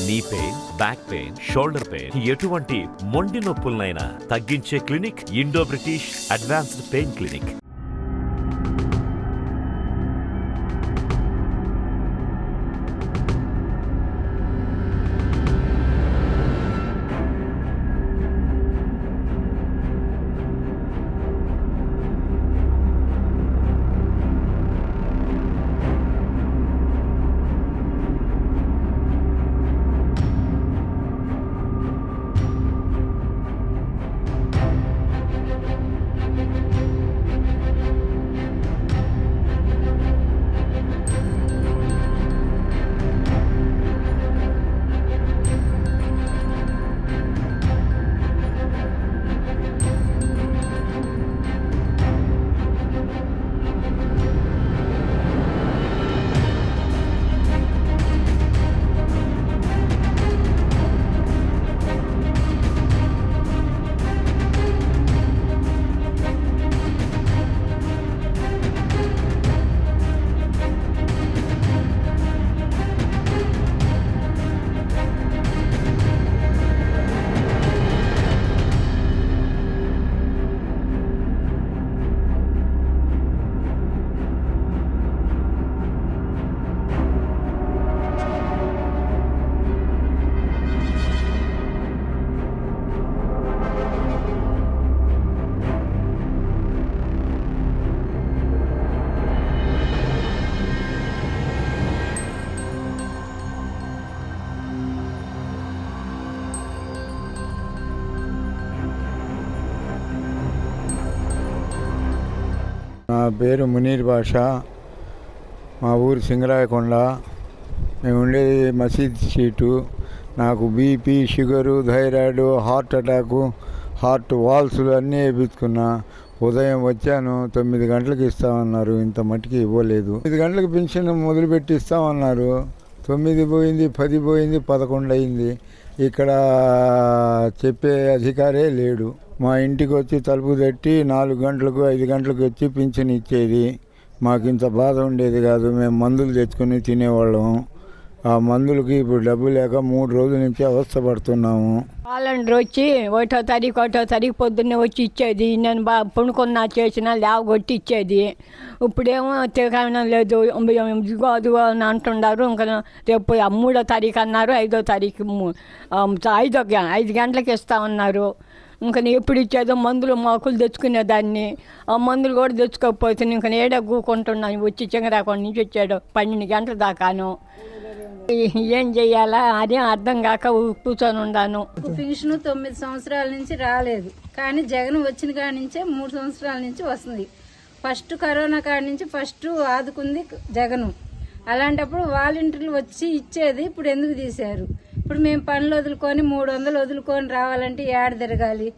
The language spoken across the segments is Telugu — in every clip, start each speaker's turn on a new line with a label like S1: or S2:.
S1: Knee pain, back pain, shoulder pain, ఎటువంటి మొండి నొప్పులనైనా తగ్గించే clinic Indo British advanced pain clinic.
S2: నా పేరు మునీర్ బాషా. మా ఊరు సింగరాయకొండ. మేము ఉండేది మసీద్ స్ట్రీటు. నాకు BP, sugar, thyroid, heart attack, heart వాల్స్లు అన్నీ వేయించుకున్నా. ఉదయం వచ్చాను, 9 గంటలకు ఇస్తామన్నారు, ఇంత మట్టికి ఇవ్వలేదు. 9 గంటలకు పెన్షన్ మొదలుపెట్టి ఇస్తామన్నారు. 9 పోయింది, 10 పోయింది, 11 అయింది. ఇక్కడ చెప్పే అధికారే లేడు. మా ఇంటికి వచ్చి తలుపు తట్టి 4 గంటలకు 5 గంటలకు వచ్చి పింఛన్ ఇచ్చేది. మాకు ఇంత బాధ ఉండేది కాదు. మేము మందులు తెచ్చుకొని తినేవాళ్ళం. ఆ మందులకి ఇప్పుడు డబ్బు లేక 3 రోజుల నుంచి అవస్థపడుతున్నాము.
S3: వాలంటీర్ వచ్చి 1వ తారీఖు పొద్దున్నే వచ్చి ఇచ్చేది. నేను పడుకున్నా చేసినా లేవగొట్టి ఇచ్చేది. ఇప్పుడేమో తిరగడం లేదు, ఇదిగో అదిగో అని అంటున్నారు. ఇంకా రేపు 3వ తారీఖు అన్నారు, 5వ తారీఖు 5 గంటలకు ఇస్తామన్నారు. ఇంకా ఎప్పుడు ఇచ్చేదో మందులు మాకులు తెచ్చుకునేదాన్ని. ఆ మందులు కూడా తెచ్చుకోకపోతే ఇంకా ఏడా కూకుంటున్నాను. వచ్చి చింగరాకొండ నుంచి వచ్చాడు 12 గంటల దాకాను. ఏం చెయ్యాలా అదే అర్థం కాక కూర్చొని ఉన్నాను.
S4: పెన్షన్ 9 సంవత్సరాల నుంచి రాలేదు, కానీ జగన్ వచ్చిన కాడి నుంచే 3 సంవత్సరాల నుంచి వస్తుంది. ఫస్ట్ కరోనా కాడి నుంచి ఫస్ట్ ఆదుకుంది జగను. అలాంటప్పుడు వాలంటీర్లు వచ్చి ఇచ్చేది ఇప్పుడు ఎందుకు తీశారు? ఇప్పుడు మేము పనులు వదులుకొని 300 వదులుకొని రావాలంటే ఏడ తిరగాలి?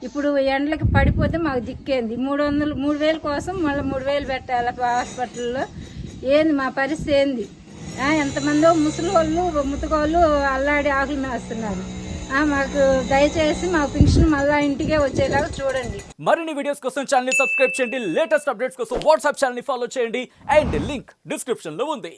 S4: ఇప్పుడు ఎండలకి పడిపోతే మాకు దిక్కేంది. 3,000 కోసం మళ్ళీ 3,000 పెట్టాలి హాస్పిటల్లో. ఏంది మా పరిస్థితి ఏంది? ఎంతమందో ముసలి వాళ్ళు ముతకోళ్ళు అల్లాడి ఆకులు మేస్తున్నారు. మాకు దయచేసి మా పెన్షన్ మళ్ళా ఇంటికే వచ్చేలాగా చూడండి.
S5: మరిన్ని వీడియోస్ కోసం ఛానల్ ని సబ్స్క్రైబ్ చేయండి. లేటెస్ట్ అప్డేట్స్ కోసం వాట్సాప్ ఛానల్ ని ఫాలో చేయండి. అండ్ లింక్ డిస్క్రిప్షన్ లో ఉంది.